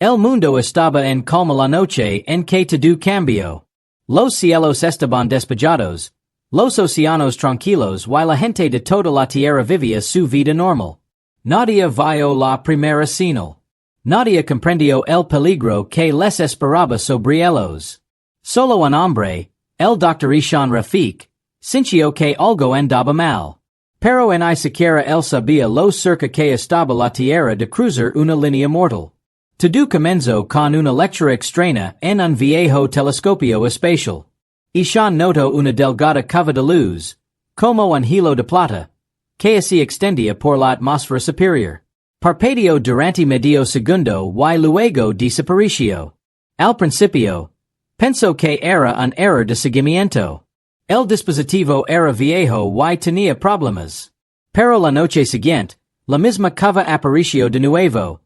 El mundo estaba en calma la noche en que todo cambió. Los cielos estaban despejados. Los océanos tranquilos y la gente de toda la tierra vivía su vida normal. Nadie vio la primera señal. Nadie comprendió el peligro que les esperaba sobre ellos. Solo un hombre, el Dr. Ishan Rafik, sintió que algo andaba mal. Pero ni siquiera él sabía lo cerca que estaba la tierra de cruzar una línea mortal. Todo comenzó con una lectura extraña en un viejo telescopio espacial. Ishan notó una delgada cava de luz, como un hilo de plata, que se extendía por la atmósfera superior. Parpadeó durante medio segundo y luego desapareció. Al principio, pensó que era un error de seguimiento. El dispositivo era viejo y tenía problemas. Pero la noche siguiente, la misma cava apareció de nuevo.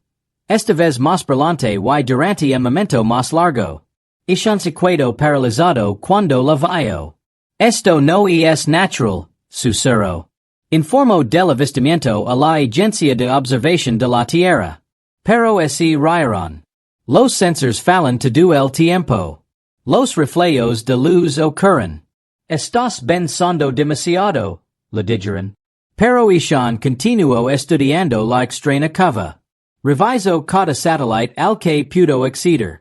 Esta vez más brillante y durante un momento más largo. Ishan se quedó paralizado cuando la vio. Esto no es natural, susurró. Informó del avistamiento a la agencia de observación de la Tierra. Pero se rieron. Los sensores fallan todo el tiempo. Los reflejos de luz ocurren. Estás pensando demasiado, le dijeron. Pero Ishan continuó estudiando la extraña cava. Revisó cada satélite al que pudo acceder.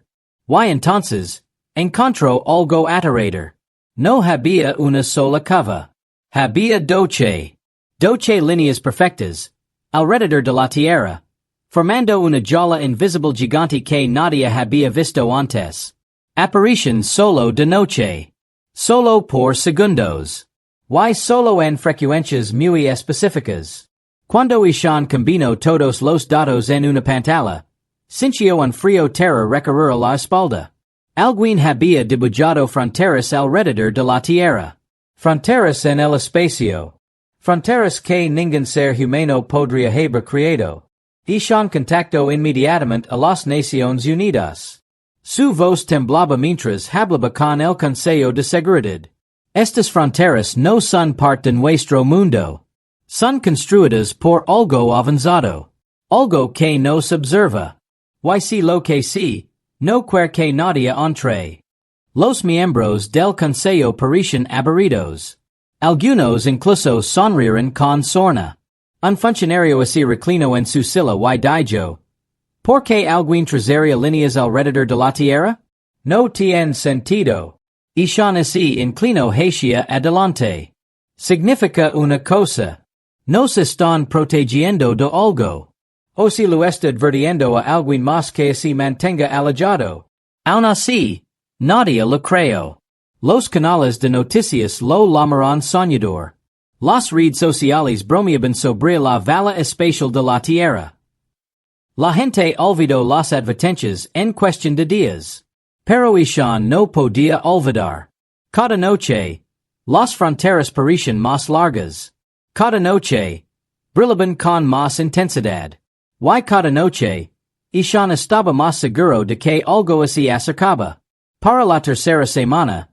Y entonces, encontró algo aterrador. No había una sola cava. Había doce líneas perfectas, alrededor de la Tierra, formando una jaula invisible gigante que nadie había visto antes. Aparición solo de noche. Solo por segundos. Y solo en frecuencias muy específicas. Cuando Ishan combinó todos los datos en una pantalla, sintió un frío terror recorrer la espalda. Alguien había dibujado fronteras alrededor de la Tierra. Fronteras en el espacio. Fronteras que ningún ser humano podría haber creado. Ishan contactó inmediatamente a las Naciones Unidas. Su voz temblaba mientras hablaba con el Consejo de Seguridad. Estas fronteras no son parte de nuestro mundo. Son construidas por algo avanzado. Algo que nos observa. Y si lo que sí, no quiere que nadie entre. Los miembros del Consejo parecen aburridos. Algunos incluso sonrieron con sorna. Un funcionario se reclinó en su silla y dijo, ¿por qué alguien trazaría líneas alrededor de la Tierra? No tiene sentido. Ishan se inclinó hacia adelante. Significa una cosa. Nos están protegiendo de algo. O si lo está advirtiendo a alguien más que se mantenga alejado. Aún así, nadie lo creyó. Los canales de noticias lo llamaron soñador. Las redes sociales bromeaban sobre la vala espacial de la Tierra. La gente olvidó las advertencias en cuestión de días. Pero Ishan no podía olvidar. Cada noche, las fronteras parecían más largas. Cada noche, brillaban con más intensidad. Y cada noche, Ishan estaba más seguro de que algo se acercaba. Para la tercera semana,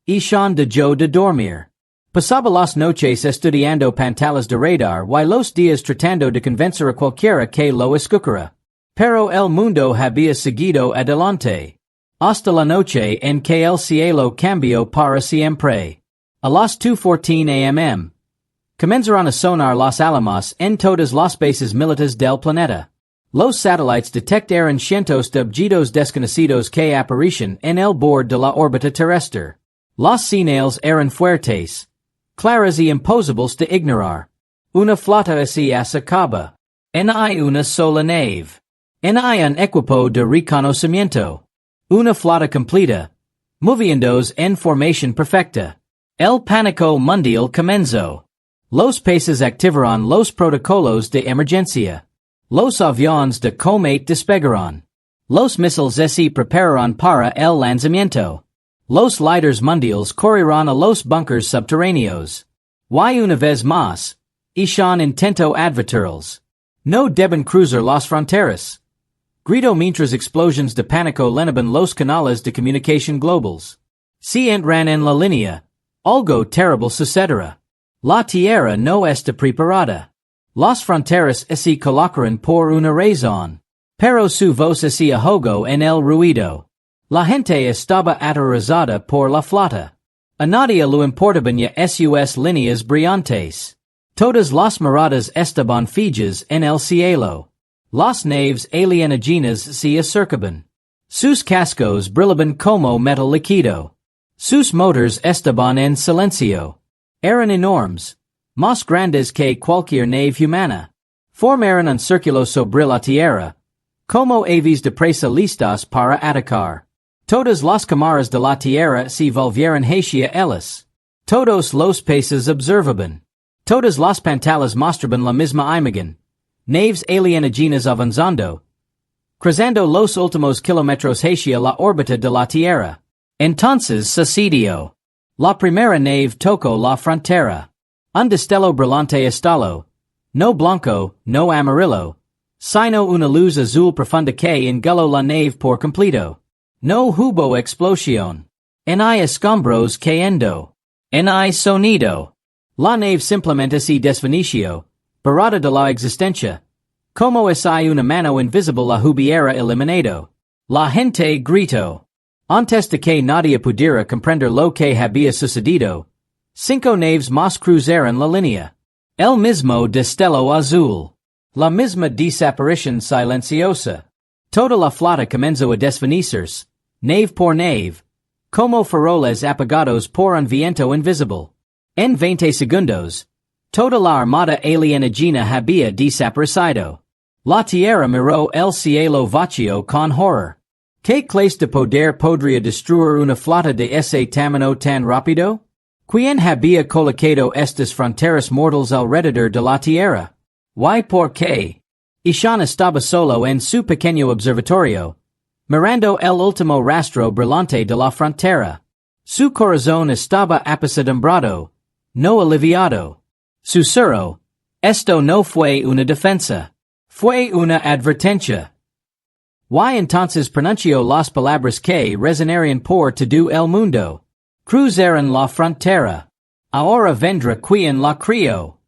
Ishan dejó de dormir. Pasaba las noches estudiando pantallas de radar y los días tratando de convencer a cualquiera que lo escuchara. Pero el mundo había seguido adelante. Hasta la noche en que el cielo cambió para siempre. A las 2:14 a.m. comenzaron a sonar las alarmas en todas las bases militares del planeta. Los satélites detectaron cientos de objetos desconocidos que aparecían en el borde de la órbita terrestre. Las señales eran fuertes, claras y imposibles de ignorar. Una flota se acercaba. Hay una sola nave. Hay un equipo de reconocimiento. Una flota completa. Moviéndose en formación perfecta. El pánico mundial comenzó. Los países activaron los protocolos de emergencia. Los aviones de combate despegaron. Los misiles se prepararon para el lanzamiento. Los líderes mundiales corrieron a los bunkers subterráneos. Y una vez más, Ishan intentó advertirles. No deben cruzar las fronteras. Gritó mientras explosiones de pánico llenaban los canales de comunicación globales. Si entran en la línea, algo terrible sucederá. La Tierra no está preparada. Las fronteras se colocaron por una razón. Pero su voz hacía juego en el ruido. La gente estaba aterrorizada por la flota. A nadie lo importaban sus líneas brillantes. Todas las miradas estaban fijas en el cielo. Las naves alienígenas se acercaban. Sus cascos brillaban como metal líquido. Sus motors estaban en silencio. Eran enormes, más grandes que cualquier nave humana. Formaron un círculo sobre la tierra, como aves de presa listas para atacar. Todas las cámaras de la tierra se volvieron hacia ellas. Todos los peces observaban. Todas las pantallas mostraban la misma imagen. Naves alienígenas avanzando, cruzando los últimos kilómetros hacia la órbita de la Tierra. Entonces sucedió. La primera nave tocó la frontera. Un destello brillante estalló. No blanco, no amarillo, sino una luz azul profunda que enguló la nave por completo. No hubo explosión. Ni escombros cayendo. Ni sonido. La nave simplemente se desvaneció, barrada de la existencia. Como si una mano invisible la hubiera eliminado. La gente gritó. Antes de que nadie pudiera comprender lo que había sucedido, 5 naves más cruzaron la línea. El mismo destello azul. La misma desaparición silenciosa. Toda la flota comenzó a desvanecerse, nave por nave, como faroles apagados por un viento invisible. En 20 segundos, toda la armada alienígena había desaparecido. La tierra miró el cielo vacío con horror. ¿Qué clase de poder podría destruir una flota de ese tamaño tan rápido? ¿Quién había colocado estas fronteras mortales alrededor de la tierra? ¿Y por qué? Ishan estaba solo en su pequeño observatorio, mirando el último rastro brillante de la frontera. Su corazón estaba apesadumbrado, no aliviado. Susurró, esto no fue una defensa. Fue una advertencia. Y entonces pronunció las palabras que resonarían por todo el mundo. Cruzaron la frontera. Ahora vendrá quien la crió.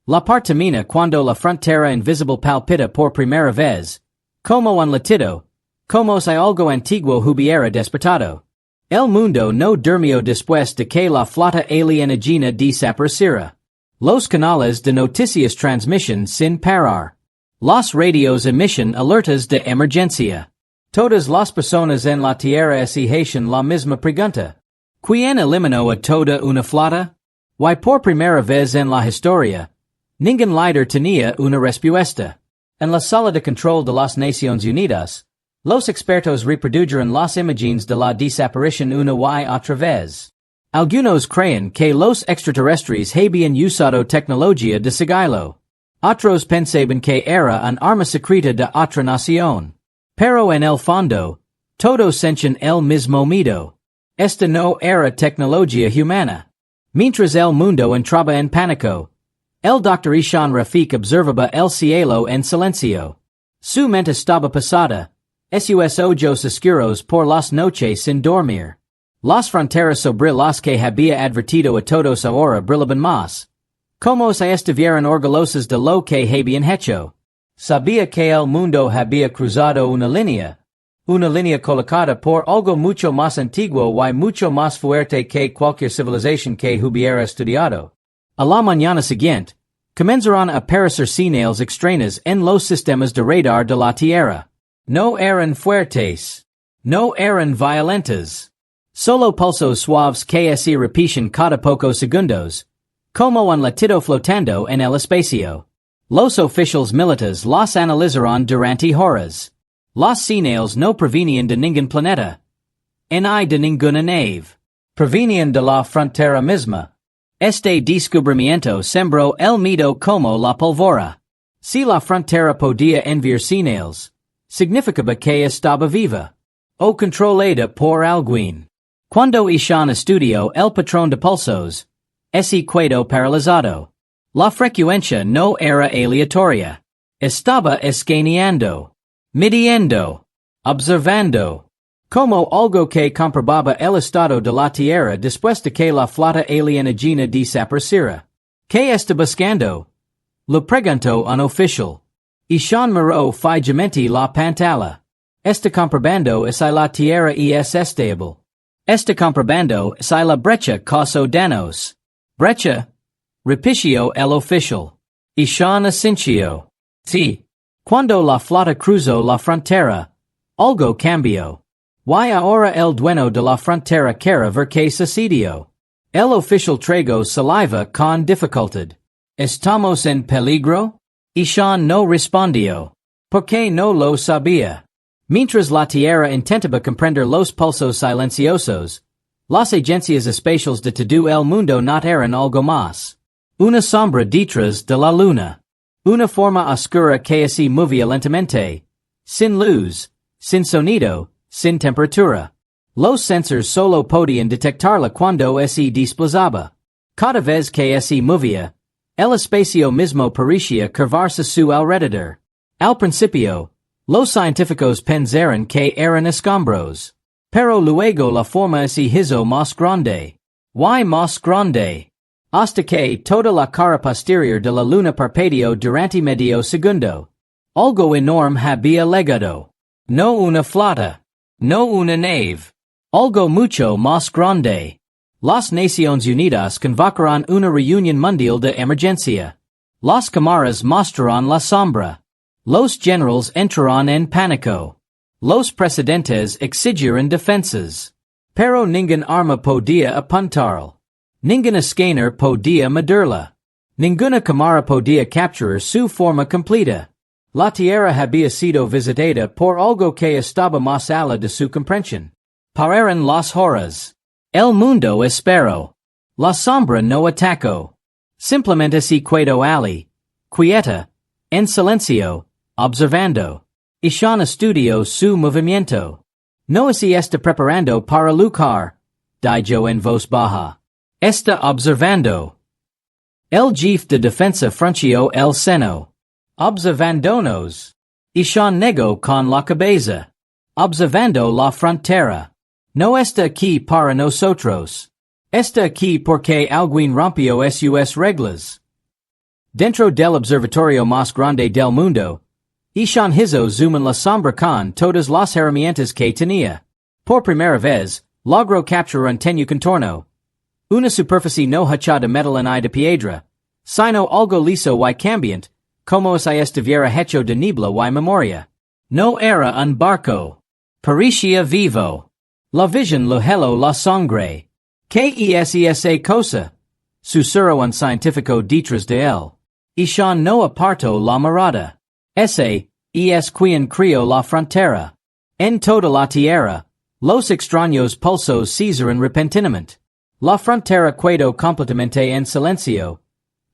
La termina cuando la frontera invisible palpita por primera vez, como un latido, como si algo antiguo hubiera despertado. El mundo no durmió después de que la flota alienígena desapareciera. Los canales de noticias transmiten sin parar. Los radios emiten alertas de emergencia. Todas las personas en la tierra se hacen la misma pregunta. ¿Quién eliminó a toda una flota? Y por primera vez en la historia, ningún líder tenía una respuesta. En la sala de control de las Naciones Unidas, los expertos reprodujeron las imágenes de la desaparición una y otra vez. Algunos creen que los extraterrestres habían usado tecnología de sigilo. Otros pensaban que era un arma secreta de otra nación. Pero en el fondo, todos sentían el mismo miedo. Esta no era tecnología humana. Mientras el mundo entraba en pánico, el Dr. Ishan Rafik observaba el cielo en silencio. Su mente estaba pasada, sus ojos oscuros por las noches sin dormir. Las fronteras sobre las que había advertido a todos ahora brillaban más. Como si estuvieran orgullosas de lo que habían hecho. Sabía que el mundo había cruzado una línea colocada por algo mucho más antiguo y mucho más fuerte que cualquier civilización que hubiera estudiado. A la mañana siguiente, comenzaron a aparecer señales extrañas en los sistemas de radar de la Tierra. No eran fuertes. No eran violentas. Solo pulsos suaves que se repetían cada pocos segundos, como un latido flotando en el espacio. Los oficiales militares las analizaron durante horas. Las señales no provenían de ningún planeta, ni de ninguna nave. Provenían de la frontera misma. Este descubrimiento sembró el miedo como la pólvora. Si la frontera podía enviar señales, significaba que estaba viva, o controlada por alguien. Cuando Ishan estudió el patrón de pulsos, ese quedó paralizado. La frecuencia no era aleatoria. Estaba escaneando, midiendo, observando, como algo que comprobaba el estado de la Tierra después de que la flota alienígena desapareciera. ¿Qué está buscando? Lo preguntó un oficial. Ishan Maro fi gementi la pantalla. Este comprobando si la tierra es estable. Este comprobando si la brecha causó danos. Brecha. Repitio el oficial. Ishan Asincio. T. Cuando la flota cruzó la frontera, algo cambió. Y ahora el dueño de la frontera quiere ver que sucedió. El oficial tragó saliva con dificultad. ¿Estamos en peligro? Ishan no respondió. Porque no lo sabía. Mientras la tierra intentaba comprender los pulsos silenciosos, las agencias espaciales de todo el mundo no eran algo más. Una sombra detrás de la luna. Una forma oscura que se movía lentamente. Sin luz, sin sonido, sin temperatura. Los sensors solo podían detectarla cuando se desplazaba. Cada vez que se movía, el espacio mismo parecía curvarse su alrededor. Al principio, los científicos pensaron que eran escombros. Pero luego la forma se hizo más grande. Y más grande. Hasta que toda la cara posterior de la luna parpadeó durante medio segundo. Algo enorme había llegado. No una flota. No una nave. Algo mucho más grande. Las Naciones Unidas convocaron una reunión mundial de emergencia. Las cámaras mostraron la sombra. Los generales entraron en pánico. Los presidentes exigieron defensas. Pero ningún arma podía apuntarlo. Ninguna scanner podía medirla. Ninguna cámara podía capturar su forma completa. La Tierra había sido visitada por algo que estaba más allá de su comprensión. Pararon las horas. El mundo esperó. La sombra no atacó. Simplemente se quedó allí, quieta, en silencio, observando. Ishan estudió su movimiento. No se está preparando para luchar, dijo en voz baja. Está observando. El jefe de defensa frunció el seno. Observándonos. Ishan negó con la cabeza. Observando la frontera. No está aquí para nosotros. Está aquí porque alguien rompió sus reglas. Dentro del observatorio más grande del mundo, Ishan hizo zoom en la sombra con todas las herramientas que tenía. Por primera vez, logró capturar un tenue contorno. Una superficie no hecha de metal ni de piedra, sino algo liso y cambiante, como si estuviera hecho de niebla y memoria. No era un barco. Parecía vivo. La visión lo heló la sangre. ¿Qué es esa cosa? Susurró un científico detrás de él. Ishan no apartó la mirada. Ese es quien creó la frontera. En toda la tierra, los extraños pulsos cesaron repentinamente. La frontera quedó completamente en silencio,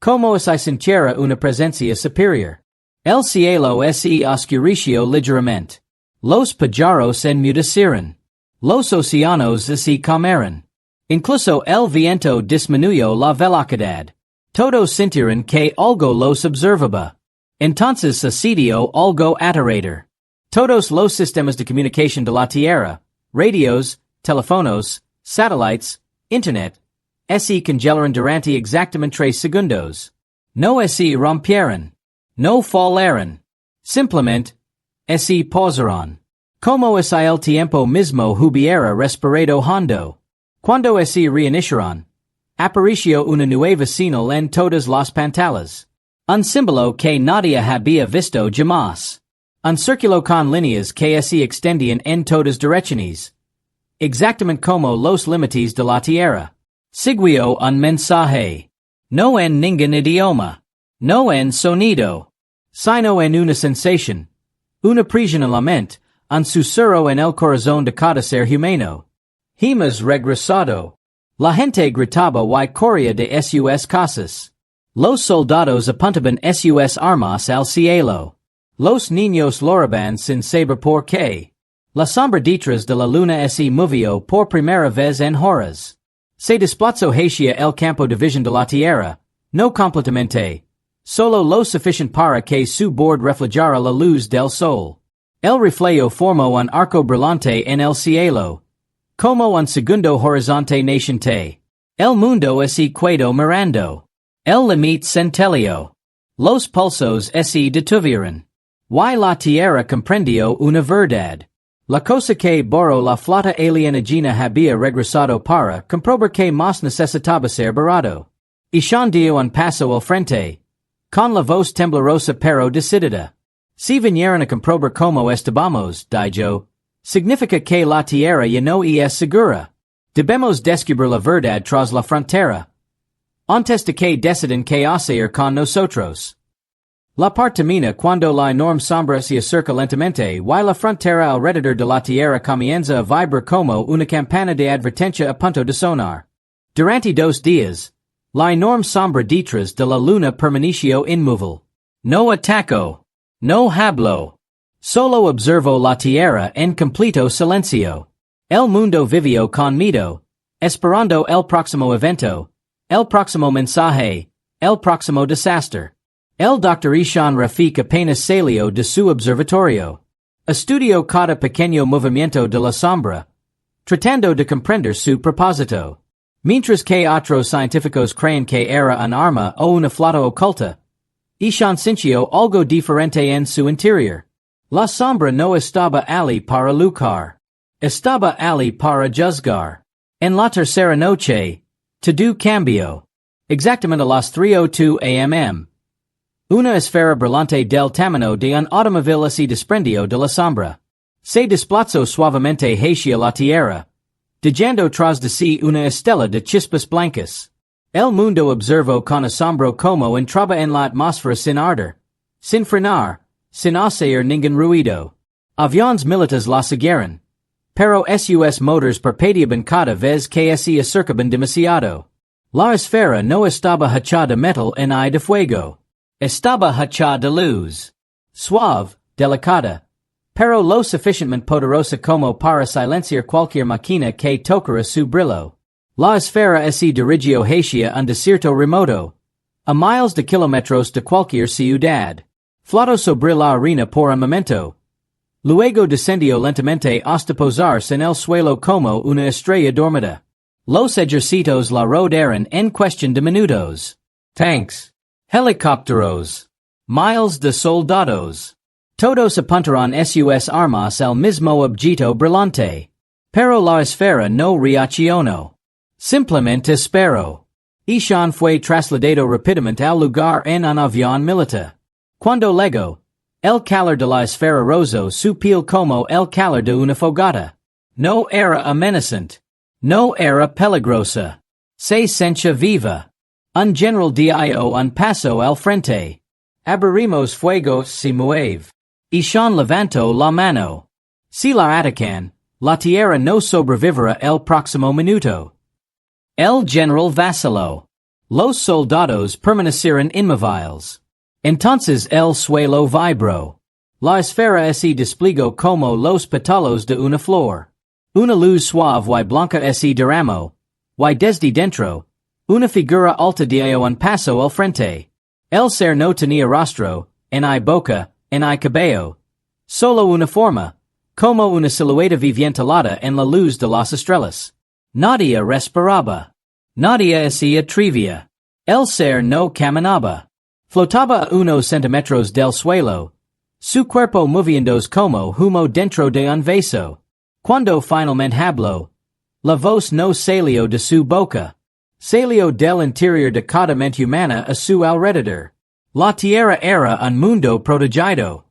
como si sintiera una presencia superior. El cielo se oscureció ligeramente. Los pájaros enmudecieron. Los océanos se calmaron. Incluso el viento disminuyó la velocidad. Todos sintieron que algo los observaba. Entonces sucedió algo aterrador. Todos los sistemas de comunicación de la Tierra, radios, teléfonos, satélites, Internet, se congelaron durante exactamente 3 segundos. No se rompieron. No fallaron. Simplemente, se pausaron. Como si el tiempo mismo hubiera respirado hondo. Cuando se reiniciaron, apareció una nueva señal en todas las pantallas. Un símbolo que nadie había visto jamás. Un círculo con líneas que se extendían en todas direcciones. Exactamente como los límites de la Tierra. Siguió un mensaje. No en ningún idioma. No en sonido. Sino en una sensación. Una presión en la mente. Un susurro en el corazón de cada ser humano. Hemos regresado. La gente gritaba y corría de sus casas. Los soldados apuntaban sus armas al cielo. Los niños lloraban sin saber por qué. La sombra detrás de la luna se movió por primera vez en horas. Se desplazó hacia el campo de visión de la Tierra, no completamente, solo lo suficiente para que su borde reflejara la luz del sol. El reflejo formó un arco brillante en el cielo, como un segundo horizonte naciente. El mundo se quedó mirando. El límite centelio. Los pulsos se detuvieron. Y la tierra comprendió una verdad. La cosa que borro la flota alienígena había regresado para comprobar que más necesitaba ser barato. Y dio un paso al frente. Con la voz temblorosa pero decidida. Si vinieron a comprobar cómo estábamos, dijo, significa que la tierra ya no es segura. Debemos descubrir la verdad tras la frontera. Antes de que decidan qué hacer con nosotros. La parte termina cuando la enorme sombra se acerca lentamente y la frontera alrededor de la tierra comienza a vibrar como una campana de advertencia a punto de sonar. Durante 2 días, la enorme sombra detrás de la luna permaneció inmóvil. No atacó. No habló. Solo observó la tierra en completo silencio. El mundo vivió con miedo, esperando el próximo evento, el próximo mensaje, el próximo desastre. El Dr. Ishan Rafik apenas salió de su observatorio. Estudió cada pequeño movimiento de la sombra, tratando de comprender su propósito. Mientras que otros científicos creen que era un arma o una flota oculta, Ishan sintió algo diferente en su interior. La sombra no estaba allí para luchar. Estaba allí para juzgar. En la tercera noche, todo cambió. Exactamente a las 3:02 am. Una esfera brillante del tamaño de un automóvil se desprendió de la sombra. Se desplazó suavemente hacia la tierra, dejando tras de sí una estela de chispas blancas. El mundo observó con asombro como entraba en la atmósfera sin ardor, sin frenar, sin hacer ningún ruido. Aviones militares la siguieron, pero sus motores parpadeaban cada vez que se acercaban demasiado. La esfera no estaba hecha de metal ni de fuego. Estaba hecha de luz. Suave, delicada, pero lo suficientemente poderosa como para silenciar cualquier máquina que tocara su brillo. La esfera se dirigió hacia un desierto remoto, a miles de kilómetros de cualquier ciudad. Flotó sobre la arena por un momento. Luego descendió lentamente hasta posarse en el suelo como una estrella dormida. Los ejércitos la rodearon en cuestión de minutos. Tanks. Helicópteros. Miles de soldados. Todos apuntaron sus armas al mismo objeto brillante. Pero la esfera no reaccionó. Simplemente esperó. Ishan fue trasladado rápidamente al lugar en un avión militar. Cuando luego, el calor de la esfera rozó su piel como el calor de una fogata. No era amenazante. No era peligrosa. Se sentía viva. Un general dio un paso al frente. Abrimos fuego si mueve. Ishan levantó la mano. Si la atacan, la tierra no sobrevivirá el próximo minuto. El general vaciló. Los soldados permanecieron inmóviles. Entonces el suelo vibró. La esfera se desplegó como los pétalos de una flor. Una luz suave y blanca se derramó. Y desde dentro, una figura alta dio un paso al frente. El ser no tenía rostro, ni boca, ni cabello. Solo una forma, como una silueta viviente helada en la luz de las estrellas. Nadie respiraba. Nadie se atrevía. El ser no caminaba. Flotaba a unos centímetros del suelo. Su cuerpo moviéndose como humo dentro de un vaso. Cuando finalmente habló, la voz no salió de su boca. Salió del interior de cada mente humana a su alrededor. La tierra era un mundo protegido.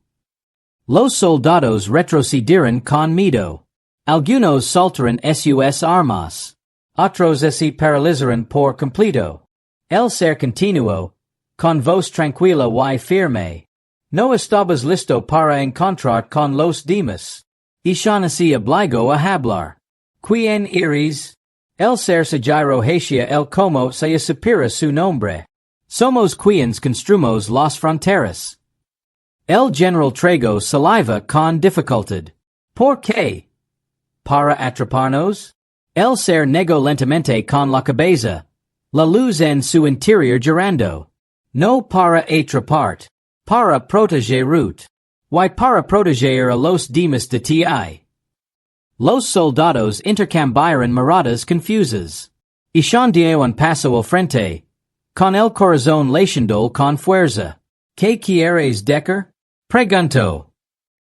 Los soldados retrocedieron con miedo. Algunos soltaron sus armas. Otros se paralizaron por completo. El ser continuó, con voz tranquila y firme. No estabas listo para encontrar con los demás. Ishan se obligó a hablar. ¿Quién eres? El ser se giró hacia el como se supera su nombre. Somos quienes construimos las fronteras. El general tragó saliva con dificultad. ¿Por qué? ¿Para atraparnos? El ser negó lentamente con la cabeza. La luz en su interior girando. No para atrapar. Para proteger root. Y para proteger a los demás de ti. Los soldados intercambiaron miradas confusas. Ishan dio un paso al frente. Con el corazón latiendo con fuerza. ¿Qué quieres decir? Pregunto.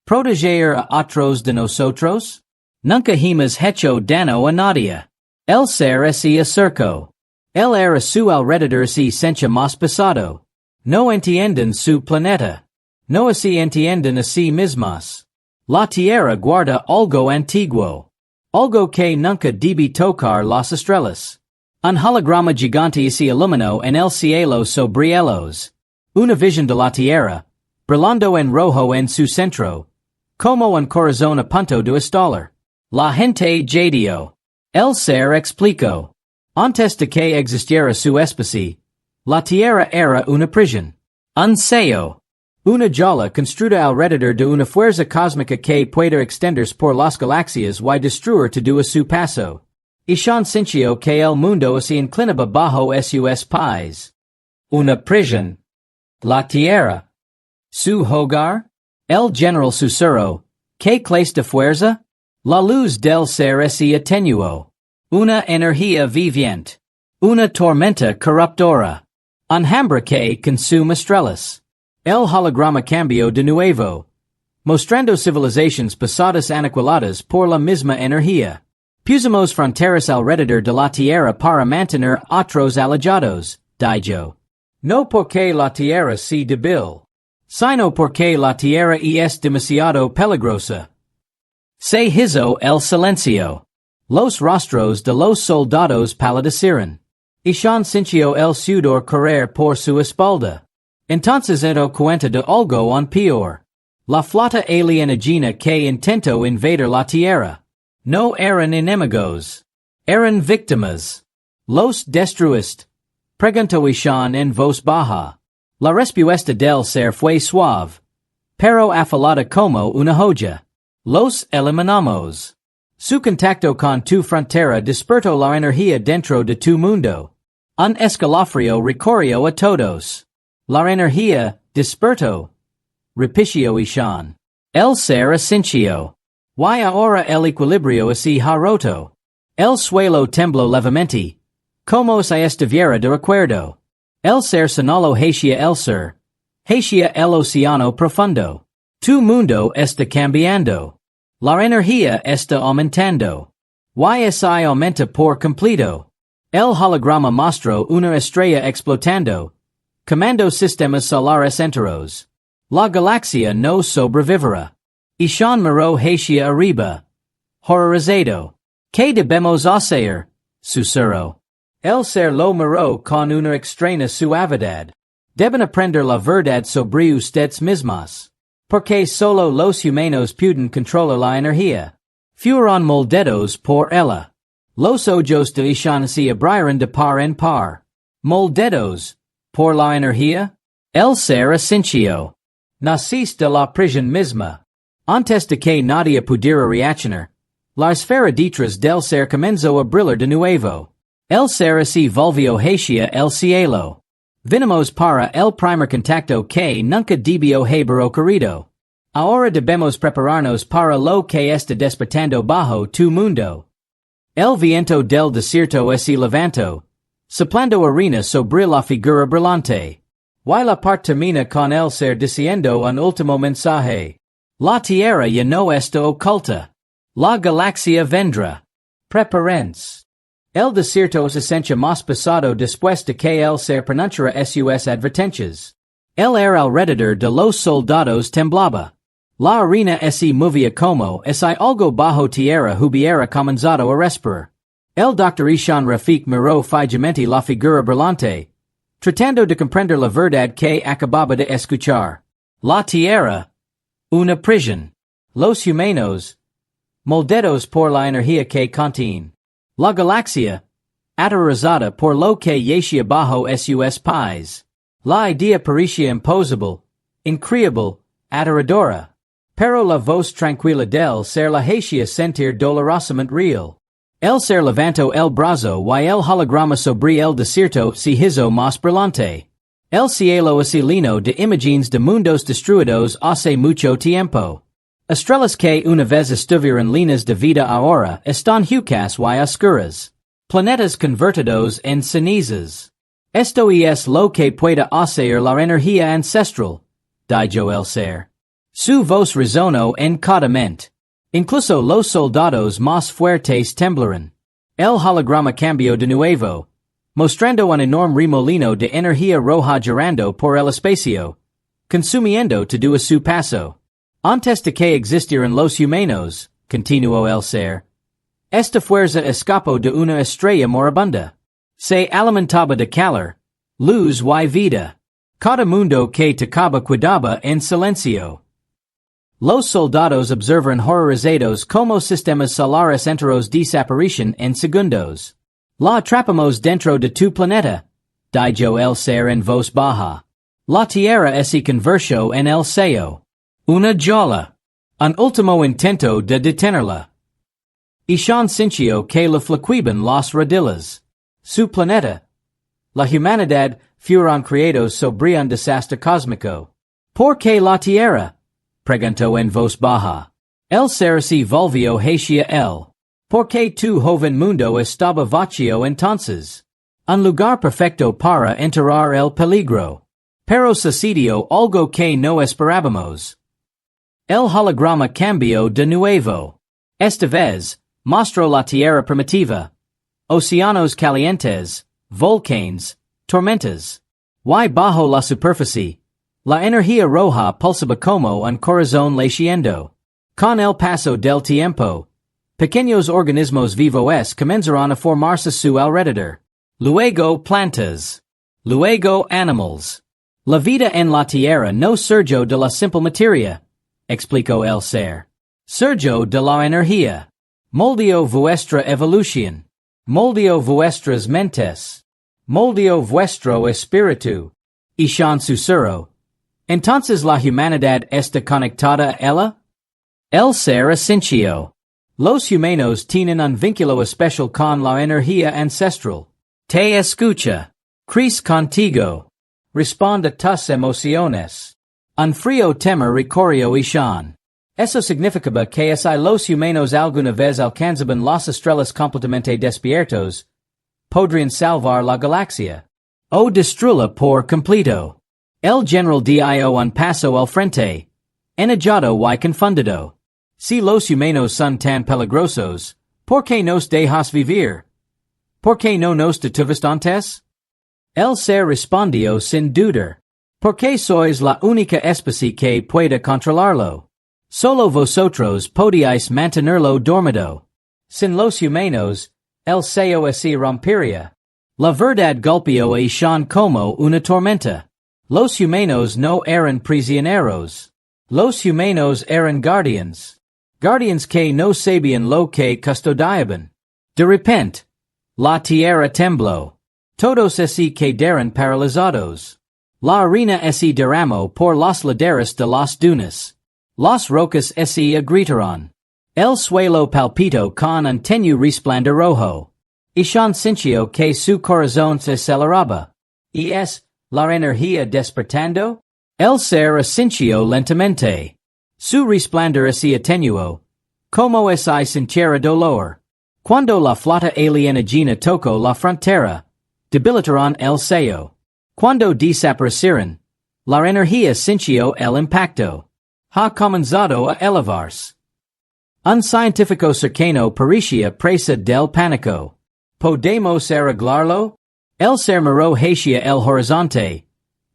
Proteger a otros de nosotros? Nunca hemos hecho daño a nadie. El ser así acerco. El era su alrededor si sencha más pesado. No entienden su planeta. No así entienden a sí mismas. La tierra guarda algo antiguo. Algo que nunca debe tocar las estrellas. Un holograma gigante se iluminó en el cielo sobre ellos. Una visión de la tierra, brillando en rojo en su centro. Como un corazón a punto de estallar. La gente jadeó. El ser explicó. Antes de que existiera su especie, la Tierra era una prisión. Un sello. Una jaula construida alrededor de una fuerza cósmica que puede extenderse por las galaxias y destruir todo a su paso. Y sintió que el mundo se inclinaba bajo sus pies. Una prisión. La Tierra. Su hogar. El general susurró. ¿Qué clase de fuerza? La luz del ser se atenuó. Una energía viviente. Una tormenta corruptora. Un hambre que consume estrellas. El holograma cambió de nuevo. Mostrando civilizaciones pasadas aniquiladas por la misma energía. Pusimos fronteras alrededor de la tierra para mantener otros alejados, dijo. No porque la tierra sea débil, sino porque la tierra es demasiado peligrosa. Se hizo el silencio. Los rostros de los soldados palidecieron. Y sintió el sudor correr por su espalda. Entonces dio cuenta de algo aún peor. La flota alienígena que intentó invadir la tierra. No eran enemigos. Eran víctimas. Los destruiste. Preguntó Ishan en voz baja. La respuesta del ser fue suave. Pero afilada como una joya. Los eliminamos. Su contacto con tu frontera despertó la energía dentro de tu mundo. Un escalofrío recorrió a todos. La energía despertó. Repitió Ishan. El ser asintió. Y ahora el equilibrio se ha roto. El suelo tembló levemente. Como si estuviera de recuerdo. El ser sonolo hacia el ser. Hacia el océano profundo. Tu mundo está cambiando. La energía está aumentando. Y aumenta por completo. El holograma mostró una estrella explotando. Quemando sistemas solares enteros. La galaxia no sobrevivirá. Ishan miró hacia arriba. Horrorizado. ¿Qué debemos hacer? Susurró. El ser lo miró con una extraña suavidad. Deben aprender la verdad sobre ustedes mismos. Porque solo los humanos pueden controlar la energía. Fueron moldeados por ella. Los ojos de Ishan se abrieron de par en par. Moldeados por la energía. El ser asintió. Naciste de la prisión misma. Antes de que nadie pudiera reaccionar, la esfera detrás del ser comenzó a brillar de nuevo. El ser se volvió hacia el cielo. Vinimos para el primer contacto que nunca debió haber ocurrido. Ahora debemos prepararnos para lo que está despertando bajo tu mundo. El viento del desierto se levantó, soplando arena sobre la figura brillante. Y la parte termina con el ser diciendo un último mensaje. La tierra ya no está oculta. La galaxia vendrá. Prepárense. El desierto se sencha más pesado después de que el ser pronunciara sus advertencias. El aire alrededor de los soldados temblaba. La arena se movía como si algo bajo tierra hubiera comenzado a respirar. El Dr. Ishan Rafik miró fijamente la figura brillante, tratando de comprender la verdad que acababa de escuchar. La tierra. Una prisión. Los humanos. Moldeados por la energía que contiene. La galaxia. Aterrorizada por lo que yacía bajo sus pies. La idea parecía imposible, increíble, aterradora. Pero la voz tranquila del ser la hacía sentir dolorosamente real. El ser levantó el brazo y el holograma sobre el desierto se hizo más brillante. El cielo se llenó de imágenes de mundos destruidos hace mucho tiempo. Estrellas que una vez estuvieron llenas de vida ahora están huecas y oscuras. Planetas convertidos en cenizas. Esto es lo que puede hacer la energía ancestral, dijo el ser. Su vos rizono en cada mente. Incluso los soldados más fuertes temblaron. El holograma cambió de nuevo, mostrando un enorme remolino de energía roja girando por el espacio, consumiendo todo su paso. Antes de que existieran los humanos, continuó el ser, esta fuerza escapó de una estrella moribunda. Se alimentaba de calor, luz y vida. Cada mundo que tocaba cuidaba en silencio. Los soldados observan horrorizados como sistemas solares enteros desaparecen en segundos. La atrapamos dentro de tu planeta, dijo el ser en voz baja. La tierra se convirtió en el sello. Una jola. Un último intento de detenerla. Ishan sintió que le flaqueaban las rodillas. Su planeta, la humanidad, fueron creados sobre un desastre cósmico. ¿Por qué la tierra? Preguntó en voz baja. El ser se volvió hacia él. ¿Por qué tu joven mundo estaba vacío entonces? Un lugar perfecto para enterrar el peligro. Pero sucedió algo que no esperábamos. El holograma cambió de nuevo. Esta vez, mostró la tierra primitiva. Océanos calientes, volcanes, tormentas. Y bajo la superficie, la energía roja pulsaba como un corazón latiendo. Con el paso del tiempo, pequeños organismos vivos comenzaron a formarse a su alrededor. Luego plantas. Luego animals. La vida en la tierra no surgió de la simple materia, explicó el ser. Surgió de la energía. Moldeó vuestra evolución. Moldeó vuestras mentes. Moldeó vuestro espíritu. Ishan susurró. Entonces la humanidad está conectada a ella? El ser asintió. Los humanos tienen un vínculo especial con la energía ancestral. Te escucha. Cris contigo. Responde a tus emociones. Un frío temor recorrió Ishan. Eso significaba que si los humanos alguna vez alcanzaban las estrellas completamente despiertos, podrían salvar la galaxia. O destruirla por completo. El general dio un paso al frente. Enojado y confundido. Si los humanos son tan peligrosos, ¿por qué nos dejas vivir? ¿Por qué no nos detuviste antes? El ser respondió sin dudar. Porque sois la única especie que puede controlarlo. Solo vosotros podíais mantenerlo dormido. Sin los humanos, el sello se rompería. La verdad golpeó a Ishan como una tormenta. Los humanos no eran prisioneros. Los humanos eran guardians. Guardians que no sabían lo que custodiaban. De repente, la tierra tembló. Todos se quedaron paralizados. La arena se derramó por las laderas de las dunas. Las rocas se agrietaron. El suelo palpitó con un tenue resplandor rojo. Ishan sintió que su corazón se aceleraba. ¿Y es la energía despertando? El ser asintió lentamente. Su resplandor se atenuó. Como si sintiera dolor. Cuando la flota alienígena tocó la frontera, debilitaron el sello. Cuando desaparecieron, la energía sintió el impacto. Ha comenzado a elevarse. Un científico cercano parecía presa del pánico. ¿Podemos arreglarlo? El ser miró hacia el horizonte,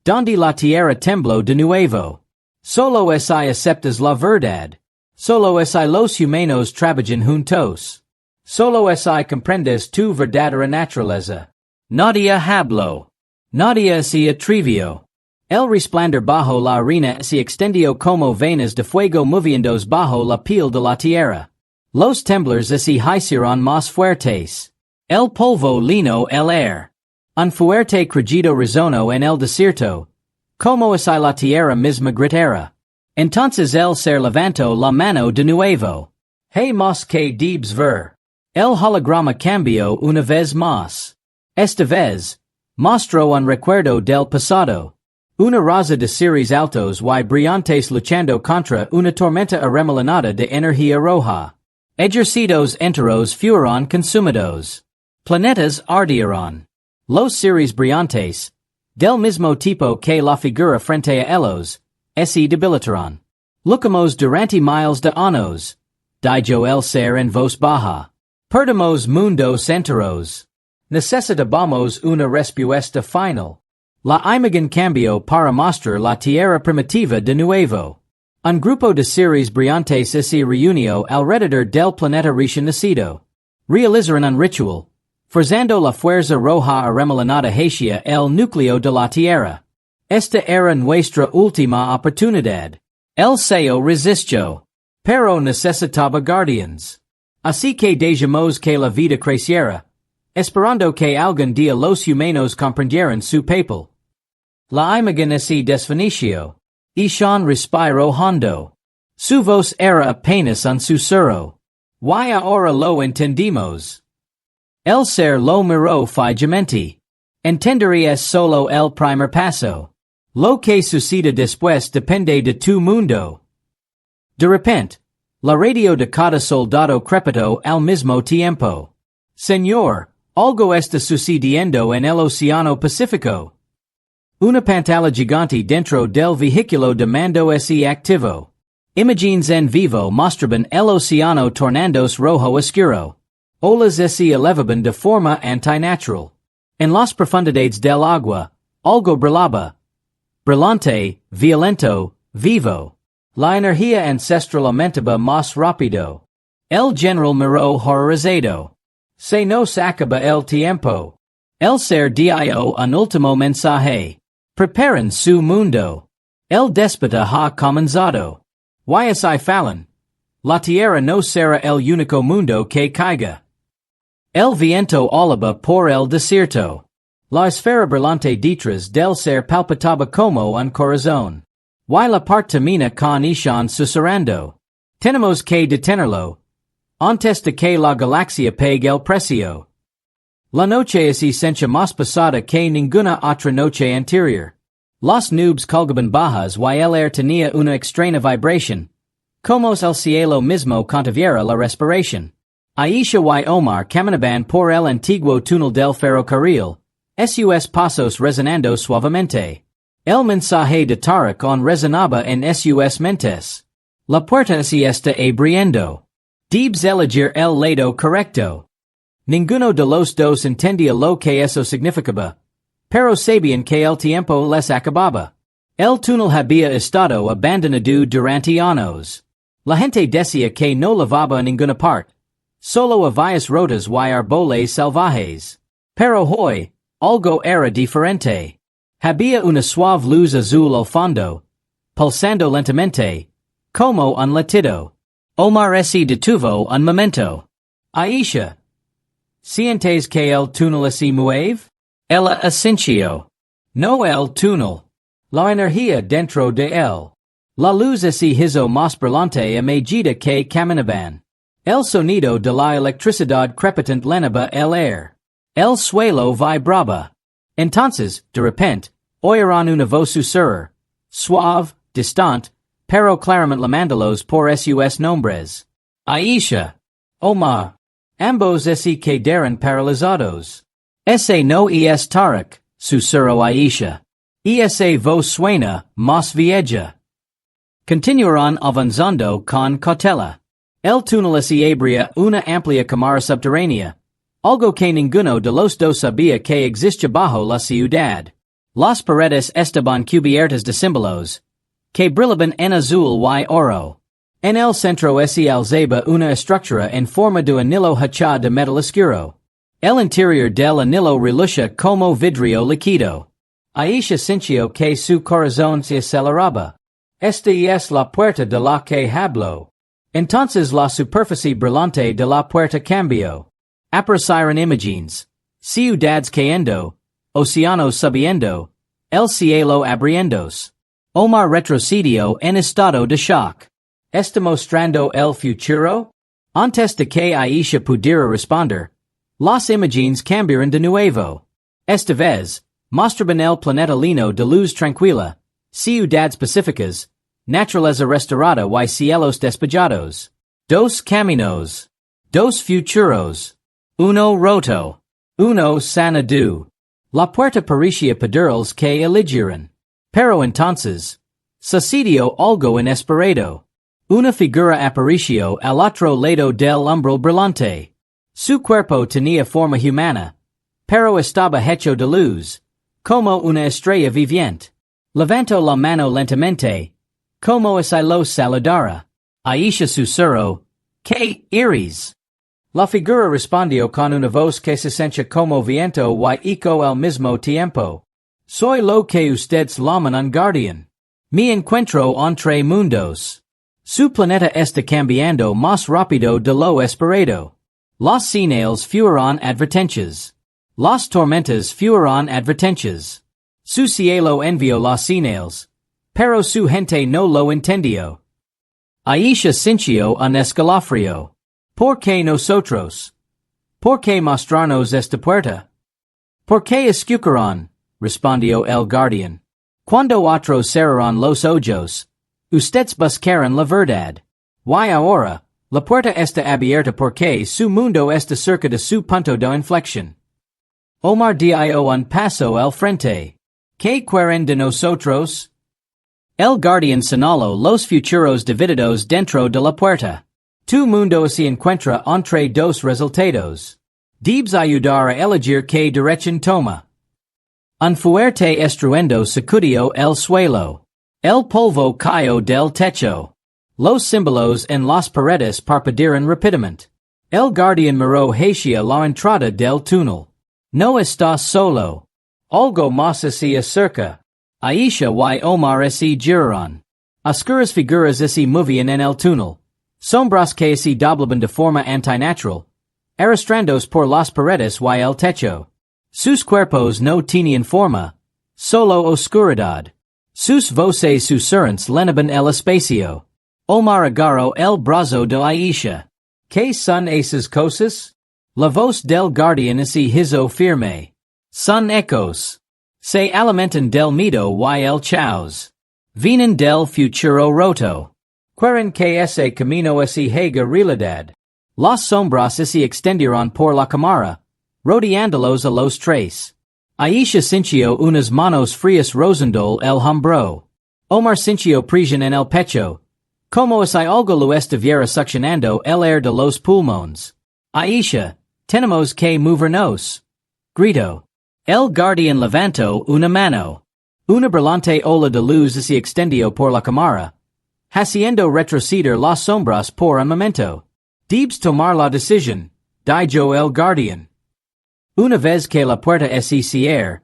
donde la tierra tembló de nuevo. Solo si aceptas la verdad. Solo si los humanos trabajan juntos. Solo si comprendes tu verdadera naturaleza. Nadie habló. Nadie se atrevió. El resplandor bajo la arena se extendió como venas de fuego moviéndose bajo la piel de la tierra. Los temblores se hicieron más fuertes. El polvo llenó el aire. Un fuerte crujido resonó en el desierto, como si la tierra misma gritara. Entonces el ser levantó la mano de nuevo. Hey mas que debes ver. El holograma cambió una vez más. Esta vez, mostró un recuerdo del pasado. Una raza de seres altos y brillantes luchando contra una tormenta arremolinada de energía roja. Ejércitos enteros fueron consumidos. Planetas ardieron. Los seres brillantes, del mismo tipo que la figura frente a ellos, se debilitaron. Lucamos durante miles de años. Dijo el ser en voz baja. Perdemos mundos enteros. Necesitamos una respuesta final. La imagen cambió para mostrar la tierra primitiva de nuevo. Un grupo de seres brillantes se reunió alrededor del planeta recién nacido. Realizaron un ritual, forzando la fuerza roja arremolinada hacia el núcleo de la tierra. Esta era nuestra última oportunidad. El sello resistió, pero necesitaba guardians. Así que dejamos que la vida creciera, esperando que algún día los humanos comprendieran su papel. La imagen se desvaneció. Y Sean respiró hondo. Su voz era apenas un susurro. Y ahora lo entendimos. El ser lo miró fijamente. Entender es solo el primer paso. Lo que suceda después depende de tu mundo. De repente, la radio de cada soldado crepitó al mismo tiempo. Señor, algo está sucediendo en el Océano Pacífico. Una pantalla gigante dentro del vehículo de mando se activó. Imágenes en vivo mostraban el océano tornándose rojo oscuro. Olas se elevaban de forma antinatural. En las profundidades del agua, algo brillaba. Brillante, violento, vivo. La energía ancestral aumentaba más rápido. El general miró horrorizado. Se nos acaba el tiempo. El ser dio un último mensaje. Preparen su mundo. El déspota ha comenzado. Y fallan. La tierra no será el único mundo que caiga. El viento alaba por el desierto. La esfera brillante detrás del ser palpitaba como un corazón. Y la parte termina con Ishan susurrando. Tenemos que detenerlo. Antes de que la galaxia pague el precio. La noche es esencia más pesada que ninguna otra noche anterior. Las nubes colgaban bajas y el aire tenía una extraña vibración. Como el cielo mismo contuviera la respiración. Aisha y Omar caminaban por el antiguo túnel del ferrocarril. Sus pasos resonando suavemente. El mensaje de Tarak resonaba en sus mentes. La puerta se está abriendo. Debes elegir el lado correcto. Ninguno de los dos entendía lo que eso significaba. Pero sabían que el tiempo les acababa. El túnel había estado abandonado durante años. La gente decía que no lavaba en ninguna parte. Solo había rotas y árboles salvajes. Pero hoy, algo era diferente. Había una suave luz azul al fondo, pulsando lentamente, como un latido. Omar se detuvo un momento. Aisha, ¿sientes que el túnel se mueve? Ella asintió. No el túnel. La energía dentro de él. La luz se hizo más brillante a medida que caminaban. El sonido de la electricidad crepitante llenaba el aire. El suelo vibraba. Entonces, de repente, oyeron una voz susurrar, suave, distante, pero claramente llamándolos por sus nombres. Aisha. Omar. Ambos se quedaron paralizados. Ese no es Tarak, susurró Aisha. Esa voz suena más vieja. Continuaron avanzando con cautela. El túnel se abría una amplia cámara subterránea. Algo que ninguno de los dos sabía que existía bajo la ciudad. Las paredes estaban cubiertas de símbolos, que brillaban en azul y oro. En el centro se alzaba una estructura en forma de anillo hecha de metal oscuro. El interior del anillo relucía como vidrio líquido. Aisha sintió que su corazón se aceleraba. Esta es la puerta de la que habló. Entonces la superficie brillante de la puerta cambió. Aparecieron imágenes. Ciudades cayendo. Océanos subiendo. El cielo abriéndose. Omar retrocedió en estado de shock. ¿Está mostrando el futuro? Antes de que Aisha pudiera responder, las imágenes cambiaron de nuevo. Esta vez, mostraban el planeta lleno de luz tranquila, ciudades pacíficas, naturaleza restaurada y cielos despejados. Dos caminos. Dos futuros. Uno roto. Uno sanado. La puerta parecía pedirles que eligieran. Pero entonces, Sucedió algo inesperado. Una figura apareció al otro lado del umbral brillante. Su cuerpo tenía forma humana, pero estaba hecho de luz, como una estrella viviente. Levantó la mano lentamente, como si lo saludara. Aisha susurró, ¿Qué eres? La figura respondió con una voz que se escucha como viento y eco al mismo tiempo. Soy lo que ustedes llaman un guardián. Me encuentro entre mundos. Su planeta está cambiando más rápido de lo esperado. Los señales fueron advertencias. Las tormentas fueron advertencias. Su cielo envió las señales, pero su gente no lo entendió. Aisha sintió un escalofrío. ¿Por qué nosotros? ¿Por qué mostrarnos esta puerta? ¿Por qué escucharon? Respondió el guardián. Cuando otros cerraron los ojos, ustedes buscaron la verdad. Y ahora, la puerta está abierta porque su mundo está cerca de su punto de inflexión. Omar dio un paso al frente. ¿Qué quieren de nosotros? El guardián señaló los futuros divididos dentro de la puerta. Tu mundo se encuentra entre dos resultados. Debes ayudar a elegir qué dirección toma. Un fuerte estruendo sacudió el suelo. El polvo cayó del techo. Los símbolos en las paredes parpadearon rápidamente. El guardián miró hacia la entrada del túnel. No estás solo. Algo más se acerca. Aisha y Omar se giraron. Oscuras figuras se movían en el túnel. Sombras que se doblaban de forma antinatural, arrastrándose por las paredes y el techo. Sus cuerpos no tenían forma, solo oscuridad. Sus voces susurrantes llenaban el espacio. Omar agarró el brazo de Aisha. ¿Qué son esas cosas? La voz del guardián se hizo firme. Son ecos. Se alimentan del miedo y el caos. Vienen del futuro roto. Quieren que ese camino se haga realidad. Las sombras se extendieron por la cámara, rodeándolos a los tres. Aisha sintió unas manos frías rozando el hombro. Omar sintió presión en el pecho, como si algo lo estuviera succionando el aire de los pulmones. Aisha, tenemos que movernos. Gritó. El guardián levantó una mano. Una brillante ola de luz se extendió por la cámara, haciendo retroceder las sombras por un momento. Debes tomar la decisión, dijo el guardián. Una vez que la puerta se cierra,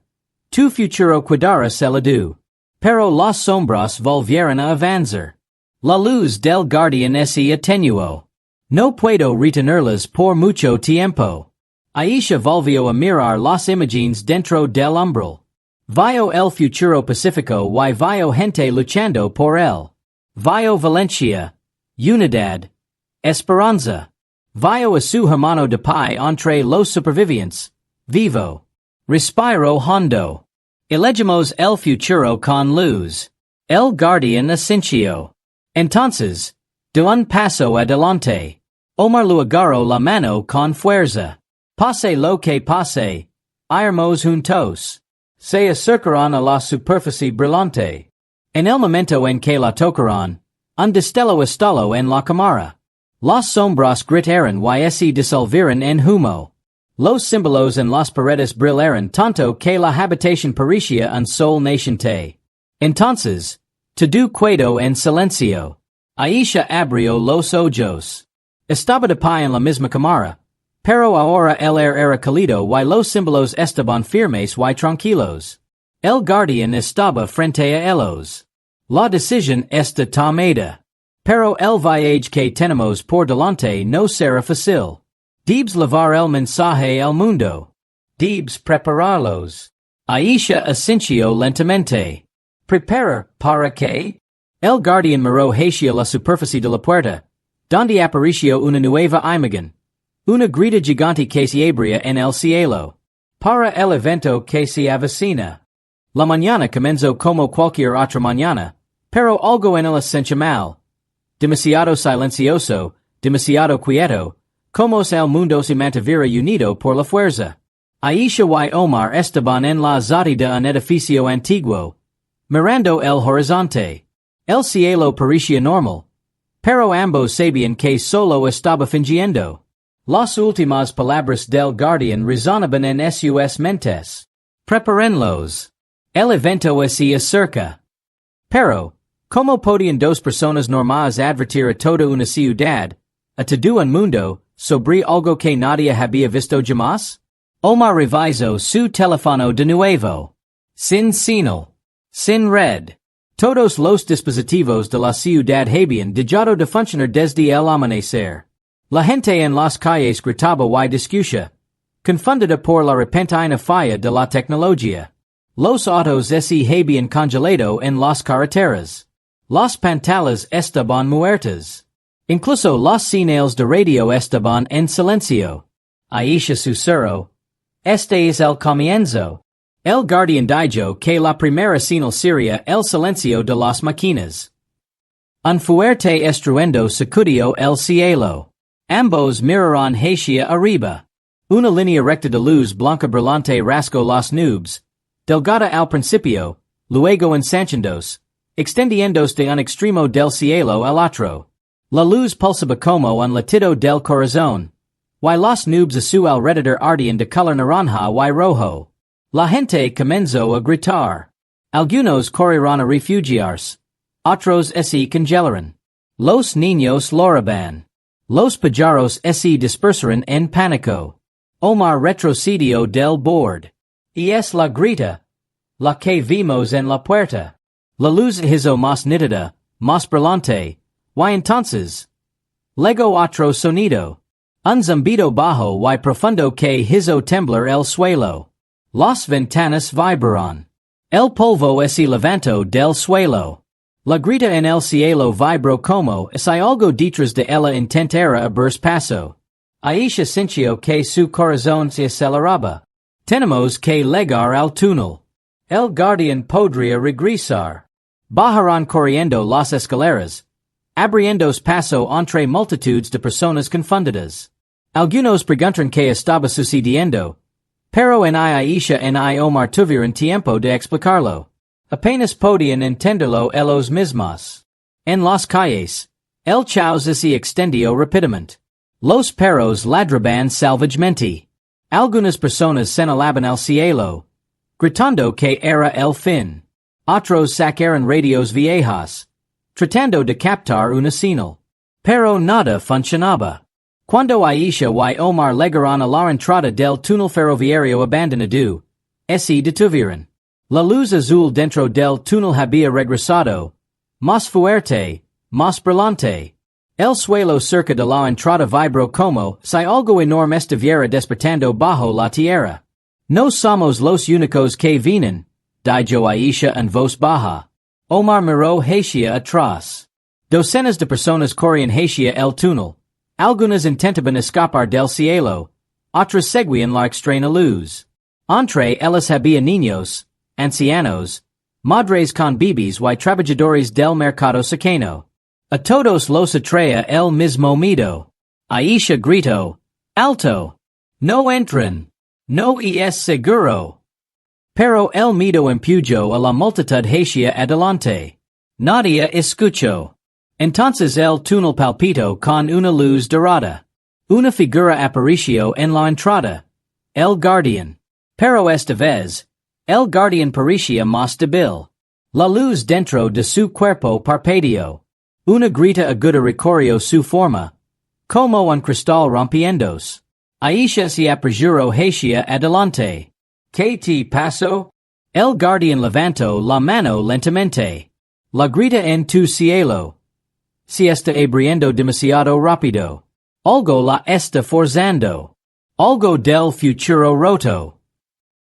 tu futuro cuidará salud. Pero las sombras volvieron a avanzar. La luz del guardián se atenuó. No puedo retenerlas por mucho tiempo. Aisha volvió a mirar las imágenes dentro del umbral. Vio el futuro pacífico y vio gente luchando por él. Vio Valencia, Unidad, Esperanza. Vio a su hermano de pie entre los supervivientes, vivo. Respiro hondo. Elegimos el futuro con luz. El guardián asintió. Entonces, de un paso adelante. Omar lo agarró la mano con fuerza. Pase lo que pase, iremos juntos. Se acercaron a la superficie brillante. En el momento en que la tocaron, un destello estalló en la cámara. Las sombras gritaron y se disolvieron en humo. Los símbolos en las paredes brillaron tanto que la habitación parecía un sol naciente. Entonces, todo quedó en silencio. Aisha abrió los ojos. Estaba de pie en la misma cámara, pero ahora el aire era cálido y los símbolos estaban firmes y tranquilos. El guardián estaba frente a ellos. La decisión está tomada. Pero el viaje que tenemos por delante no será fácil. Debes llevar el mensaje al mundo. Debes prepararlos. Aisha asintió lentamente. ¿Preparar para qué? El guardián miró hacia la superficie de la puerta, donde apareció una nueva imagen. Una grita gigante que se abría en el cielo. Para el evento que se avecina. La mañana comenzó como cualquier otra mañana, pero algo en ella sentía mal. Demasiado silencioso, demasiado quieto, como si el mundo se mantuviera unido por la fuerza. Aisha y Omar estaban en la azotea de un edificio antiguo, mirando el horizonte. El cielo parecía normal, pero ambos sabían que solo estaba fingiendo. Las últimas palabras del guardián resonaban en sus mentes. Prepárenlos. El evento se acerca. Pero, ¿cómo podían dos personas normales advertir a toda una ciudad, a todo un mundo, sobre algo que nadie había visto jamás? Omar revisó su teléfono de nuevo. Sin señal. Sin red. Todos los dispositivos de la ciudad habían dejado de funcionar desde el amanecer. La gente en las calles gritaba y discutía, confundida por la repentina falla de la tecnología. Los autos se habían congelado en las carreteras. Las pantallas estaban muertas. Incluso las señales de radio estaban en silencio. Aisha susurró, "Este es el comienzo." El guardián dijo que la primera señal sería el silencio de las máquinas. Un fuerte estruendo sacudió el cielo. Ambos miraron hacia arriba. Una línea recta de luz blanca brillante rasgó las nubes, delgada al principio, luego ensanchándose, extendiéndose de un extremo del cielo al otro. La luz pulsaba como un latido del corazón, y las nubes a su alrededor ardían de color naranja y rojo. La gente comenzó a gritar. Algunos corrieron a refugiarse. Otros se congelaron. Los niños lloraban. Los pajaros se dispersaron en pánico. Omar retrocedió del bord. Y es la grita. La que vimos en la puerta. La luz hizo más nítida, más brillante. Y entonces. Luego otro sonido. Un zumbido bajo y profundo que hizo temblar el suelo. Las ventanas vibraron. El polvo se levantó del suelo. La grita en el cielo vibró como si algo detrás de ella intentara abrirse paso. Aisha sintió que su corazón se aceleraba. Tenemos que llegar al túnel. El guardián podría regresar. Bajaron corriendo las escaleras, abriéndose paso entre multitudes de personas confundidas. Algunos preguntaron qué estaba sucediendo, pero ni Aisha ni Omar tuvieron tiempo de explicarlo. Apenas podían entenderlo ellos mismos. En las calles, el caos se extendió rápidamente. Los perros ladraban salvajemente. Algunas personas señalaban al cielo, gritando que era el fin. Otros sacaron radios viejos, tratando de captar una señal. Pero nada funcionaba. Cuando Aisha y Omar llegaron a la entrada del túnel ferroviario abandonado, se detuvieron. La luz azul dentro del túnel había regresado, más fuerte, más brillante. El suelo cerca de la entrada vibró como si algo enorme estuviera despertando bajo la tierra. No somos los únicos que vienen, dijo Aisha en voz baja. Omar miró hacia atrás. Docenas de personas corrían hacia el túnel. Algunas intentaban escapar del cielo, otras seguían la extraña luz. Entre ellas había niños, ancianos, madres con bebés y trabajadores del mercado cercano. A todos los atraía el mismo miedo. Aisha gritó, "Alto! No entren! No es seguro!" Pero el miedo empujó a la multitud hacia adelante. Nadie escuchó. Entonces el túnel palpitó con una luz dorada. Una figura apareció en la entrada. El guardián. Pero esta vez, el guardián parecía más débil. La luz dentro de su cuerpo parpadeó. Una grita aguda recorrió su forma, como un cristal rompiéndose. Aisha se apresuró hacia adelante. ¿Qué te pasó? El guardián levantó la mano lentamente. La grita en tu cielo. Se está abriendo demasiado rápido. Algo la está forzando. Algo del futuro roto.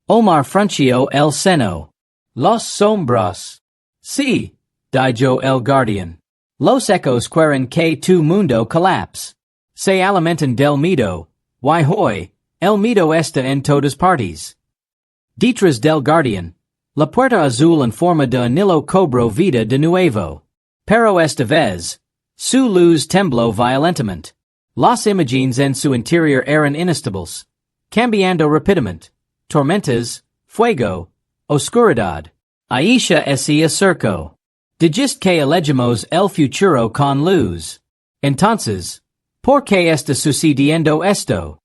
Omar frunció el seno. Las sombras. Sí, dijo el guardián. Los ecos quieren que tu mundo colapse. Se alimentan del miedo. Y hoy, el miedo está en todas partes. Detrás del guardián, la puerta azul en forma de anillo cobró vida de nuevo. Pero esta vez, su luz tembló violentamente. Las imágenes en su interior eran inestables, cambiando rápidamente. Tormentas, fuego, oscuridad. Aisha se acercó. Digist que elegimos el futuro con luz. Entonces, ¿por qué está sucediendo esto?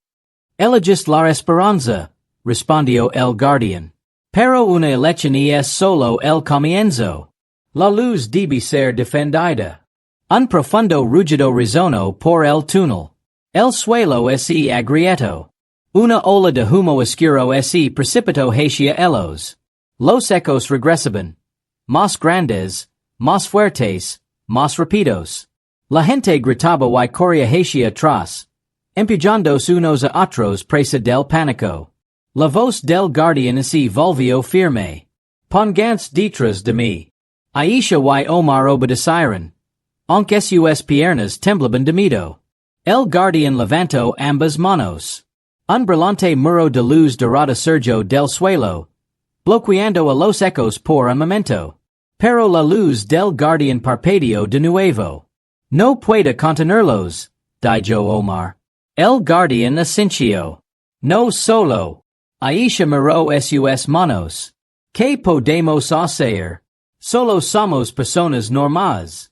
Elegist la esperanza, respondió el guardián. Pero una elección es solo el comienzo. La luz debe ser defendida. Un profundo rugido resonó por el túnel. El suelo es agrieto. Una ola de humo oscuro precipitó hacia ellos. Los ecos regresaban. Más grandes, más fuertes, más rápidos. La gente gritaba y corría hacia atrás, empujándose unos a otros presa del pánico. La voz del guardián volvió firme. Pónganse detrás de mí. Aisha y Omar obedecieron. Aunque sus piernas temblaban de miedo. El guardián levantó ambas manos. Un brillante muro de luz dorada surgió del suelo, bloqueando a los ecos por un momento. Pero la luz del guardián parpadeó de nuevo. No puede contenerlos, dijo Omar. El guardián asintió. No solo. Aisha miró sus manos. ¿Qué podemos hacer? Solo somos personas normales.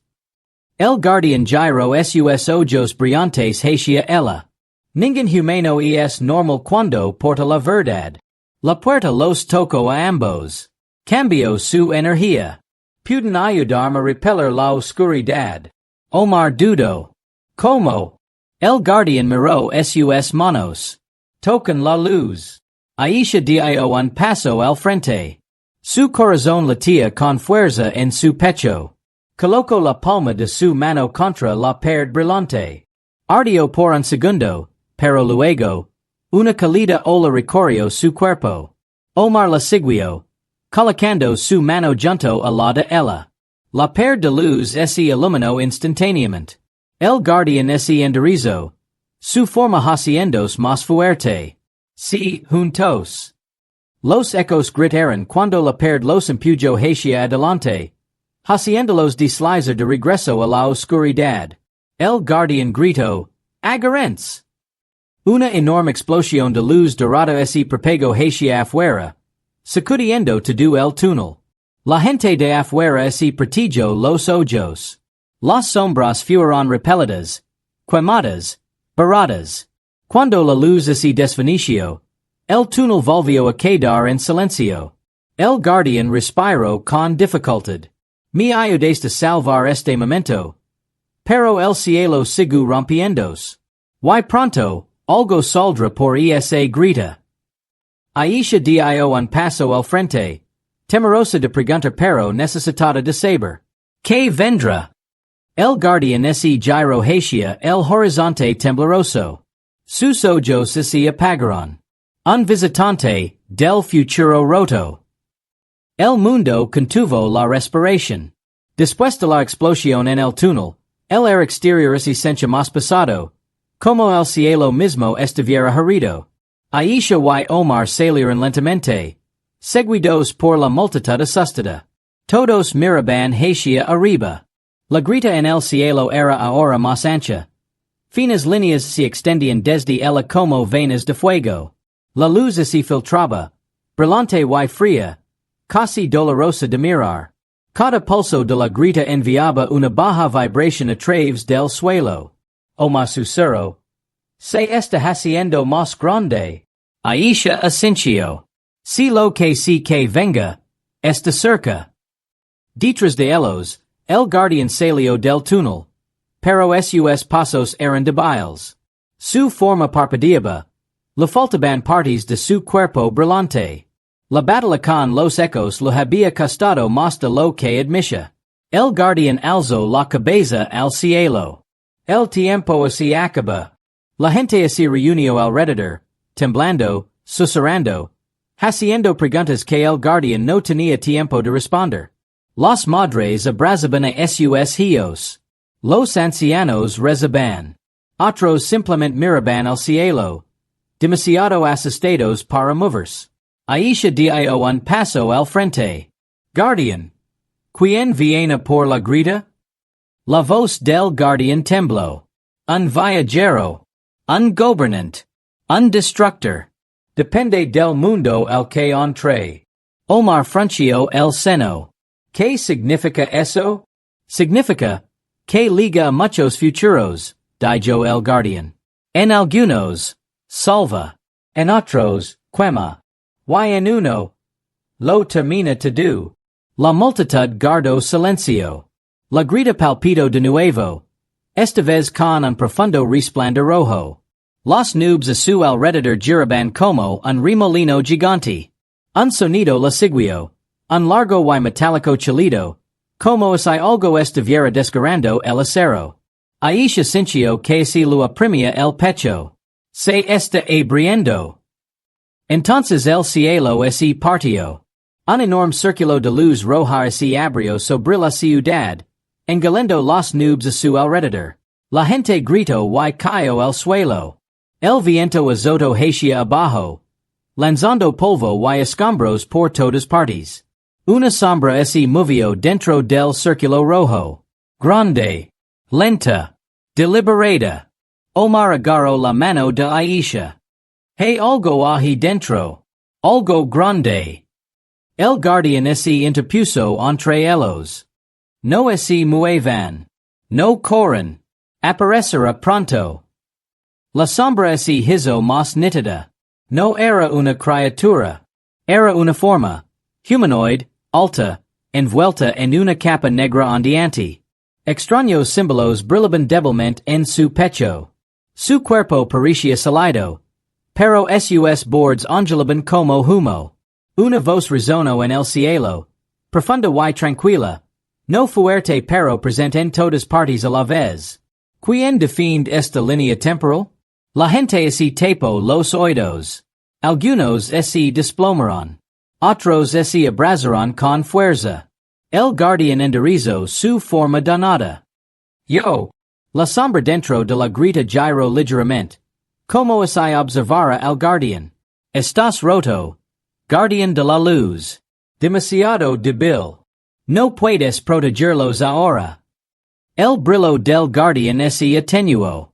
El guardián giró sus ojos brillantes hacia ella. Ningún humano es normal cuando porta la verdad. La puerta los tocó a ambos. Cambió su energía. Pueden ayudarme a repeler la oscuridad. Omar dudó. ¿Cómo? El guardián miró sus manos. Tocan la luz. Aisha dio un paso al frente. Su corazón latía con fuerza en su pecho. Colocó la palma de su mano contra la pared brillante. Ardió por un segundo, pero luego, una cálida ola recorrió su cuerpo. Omar la siguió, colocando su mano junto a la de ella. La pared de luz iluminó instantáneamente. El guardián enderezó, su forma haciéndose más fuerte. Sí, juntos. Los ecos gritaron cuando la pared los empujó hacia adelante, haciéndolos deslizar de regreso a la oscuridad. El guardián gritó, ¡Agarrence! Una enorme explosión de luz dorada propagó hacia afuera, sacudiendo todo el túnel. La gente de afuera protegió los ojos. Las sombras fueron repelidas, quemadas, baratas. Cuando la luz desvaneció, el túnel volvió a quedar en silencio. El guardián respiró con dificultad. Me ayudaste a salvar este momento. Pero el cielo sigue rompiéndose. Y pronto, algo saldrá por esa grita. Aisha dio un paso al frente, temerosa de preguntar pero necesitada de saber. ¿Qué vendrá? El guardián giró hacia el horizonte tembloroso. Sus ojos se apagaron. Un visitante del futuro roto. El mundo contuvo la respiración. Después de la explosión en el túnel, el aire exterior se sentía más pesado, como el cielo mismo estuviera herido. Aisha y Omar salieron lentamente, seguidos por la multitud asustada. Todos miraban hacia arriba. La grita en el cielo era ahora más ancha. Finas líneas se extendían desde ella como venas de fuego. La luz se filtraba, brillante y fría, casi dolorosa de mirar. Cada pulso de la grita enviaba una baja vibración a través del suelo. Omar susurró. Se está haciendo más grande. Aisha asintió. Si lo que sí que venga, está cerca. Detrás de ellos, el guardián salió del túnel, pero sus pasos eran débiles. Su forma parpadeaba. Le faltaban partes de su cuerpo brillante. La batalla con los ecos lo había costado más de lo que admitía. El guardián alzó la cabeza al cielo. El tiempo se acaba. La gente se reunió alrededor, temblando, susurrando, haciendo preguntas que el guardián no tenía tiempo de responder. Las madres abrazaban a sus hijos. Los ancianos rezaban. Otros simplemente miraban al cielo, demasiado asustados para moverse. Aisha dio un paso al frente. Guardián. ¿Quién viene por la grita? La voz del guardián tembló. Un viajero. Un gobernante. Un destructor. Depende del mundo al que entre. Omar frunció el seno. ¿Qué significa eso? Significa, que liga a muchos futuros, dijo el guardián. En algunos, salva. En otros, quema. Y en uno, lo termina todo. La multitud guardó silencio. La grita palpito de nuevo. Esta vez con un profundo resplandor rojo. Los nubes a su alrededor giraban como un remolino gigante. Un sonido la siguió. Un largo y metálico chillido. Como si algo estuviera desgarrando el acero. Aisha sintió que se lo oprimía el pecho. Se está abriendo. Entonces el cielo se partió. Un enorme círculo de luz roja se abrió sobre la ciudad, engulendo los nubes a su alrededor. La gente gritó y cayó al suelo. El viento azotó hacia abajo, lanzando polvo y escombros por todas partes. Una sombra se movió dentro del círculo rojo. Grande. Lenta. Deliberada. Omar agarró la mano de Aisha. Hay algo ahí dentro. Algo grande. El guardián se interpuso entre ellos. No se muevan. No corran. Aparecerá pronto. La sombra se hizo más nítida. No era una criatura. Era una forma. Humanoid, alta, envuelta en una capa negra ondeante. Extraños símbolos brillaban débilmente en su pecho. Su cuerpo parecía sólido, pero sus bordes ondulaban como humo. Una voz resonó en el cielo, profunda y tranquila, no fuerte pero presente en todas partes a la vez. ¿Quién define esta línea temporal? La gente se tapó los oídos. Algunos se desplomaron. Otros se abrazaron con fuerza. El guardián enderezó su forma donada. Yo. La sombra dentro de la grita giró ligeramente. Como si observara al guardián. Estás roto. Guardián de la luz. Demasiado débil. No puedes protegerlos ahora. El brillo del guardián se atenuó.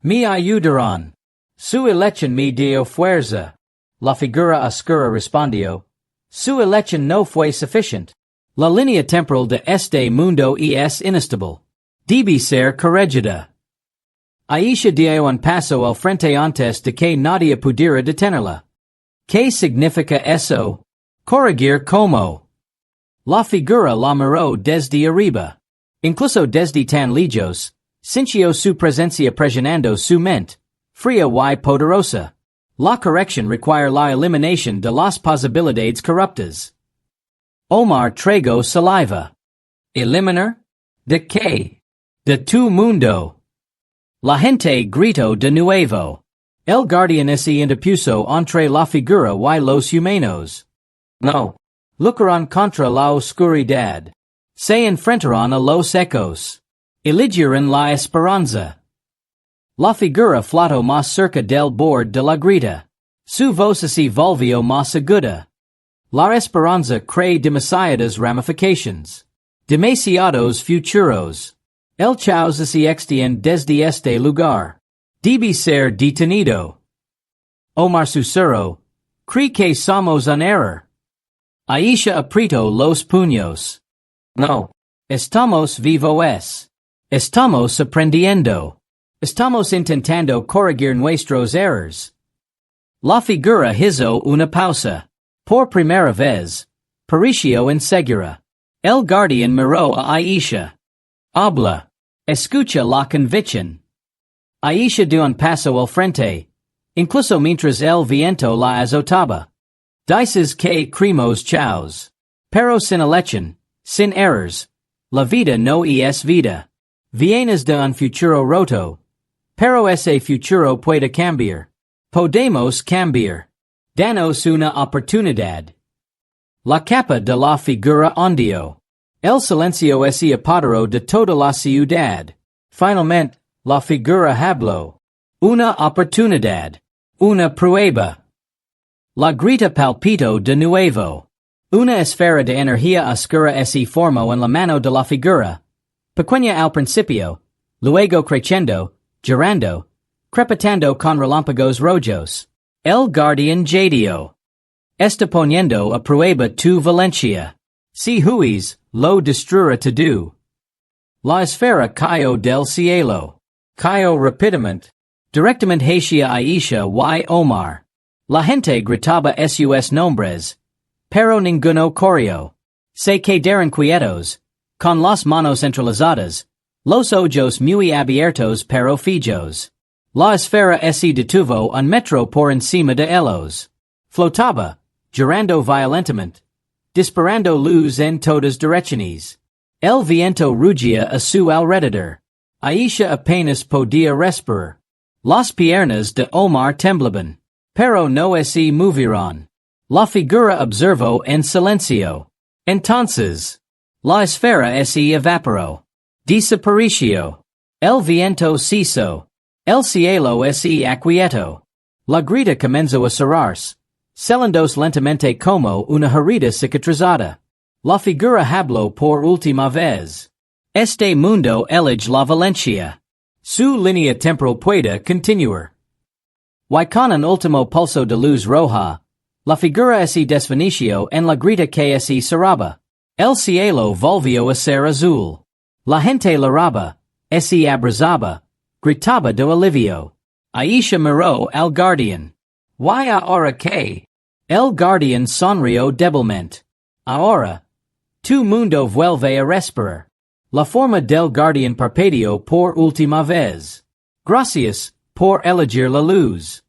Me ayudaron. Su elección me dio fuerza. La figura oscura respondió. Su elección no fue suficiente. La línea temporal de este mundo es inestable. Debe ser corregida. Aisha dio un paso al frente antes de que nadie pudiera detenerla. ¿Qué significa eso? Corregir cómo. La figura la miró desde arriba. Incluso desde tan lejos, sintió su presencia presionando su mente, fría y poderosa. La corrección requiere la eliminación de las posibilidades corruptas. Omar tragó saliva. ¿Eliminar? ¿De qué? De tu mundo. La gente gritó de nuevo. El guardián se interpuso entre la figura y los humanos. No. Lucharon contra la oscuridad. Se enfrentaron a los ecos. Eligieron la esperanza. La figura flotó más cerca del borde de la grita. Su voz se volvió más aguda. La esperanza cree demasiadas ramifications. Demasiados futuros. El caos se extiende desde este lugar. Debe ser detenido. Omar susurró. Cree que somos en error. Aisha apretó los puños. No. Estamos vivos. Estamos aprendiendo. Estamos intentando corregir nuestros errores. La figura hizo una pausa. Por primera vez, pareció insegura. El guardián miró a Aisha. Habla. Escucha la convicción. Aisha dio un paso al frente, incluso mientras el viento la azotaba. Dices que creemos chaos. Pero sin elección, sin errors. La vida no es vida. Vienes de un futuro roto. Pero ese futuro puede cambiar. Podemos cambiar. Danos una oportunidad. La capa de la figura ondeó. El silencio se apoderó de toda la ciudad. Finalmente, la figura habló. Una oportunidad. Una prueba. La grita palpitó de nuevo. Una esfera de energía oscura se formó en la mano de la figura. Pequeña al principio, luego creciendo, girando, crepitando con relámpagos rojos. El guardián jadeó. Está poniendo a prueba tu valencia. Si huis, lo destruira to do. La esfera caio del cielo. Caio rapidamente. Directamente hacia Aisha y Omar. La gente gritaba sus nombres. Pero ninguno corrió. Se quedaron quietos. Con las manos entrelazadas. Los ojos muy abiertos pero fijos. La esfera se detuvo un metro por encima de ellos. Flotaba, girando violentamente. Disparando luz en todas direcciones. El viento rugía a su alrededor. Aisha apenas podía respirar. Las piernas de Omar temblaban. Pero no se movieron. La figura observó en silencio. Entonces, la esfera se evaporó. Desapareció. El viento cesó. El cielo se aquietó. La grita comenzó a cerrarse. Celándose lentamente como una herida cicatrizada. La figura habló por última vez. Este mundo elige la valencia. Su línea temporal puede continuar. Y con un último pulso de luz roja, la figura se desvaneció en la grita que se cerraba. El cielo volvió a ser azul. La gente lloraba, se abrazaba, gritaba de alivio. Aisha miró al guardián. ¿Y ahora qué? El guardián sonrió débilmente. Ahora, tu mundo vuelve a respirar. La forma del guardián parpadeó por última vez. Gracias por elegir la luz.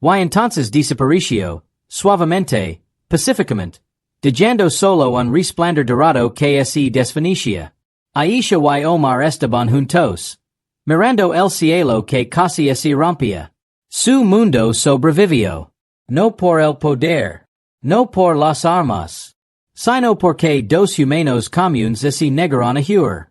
Y entonces desapareció, suavemente, pacíficamente, dejando solo un resplandor dorado que se desvanecía. Aisha y Omar estaban juntos, mirando el cielo que casi se rompía. Su mundo sobrevivió. No por el poder, no por las armas, sino porque dos humanos comunes se negaron a huir.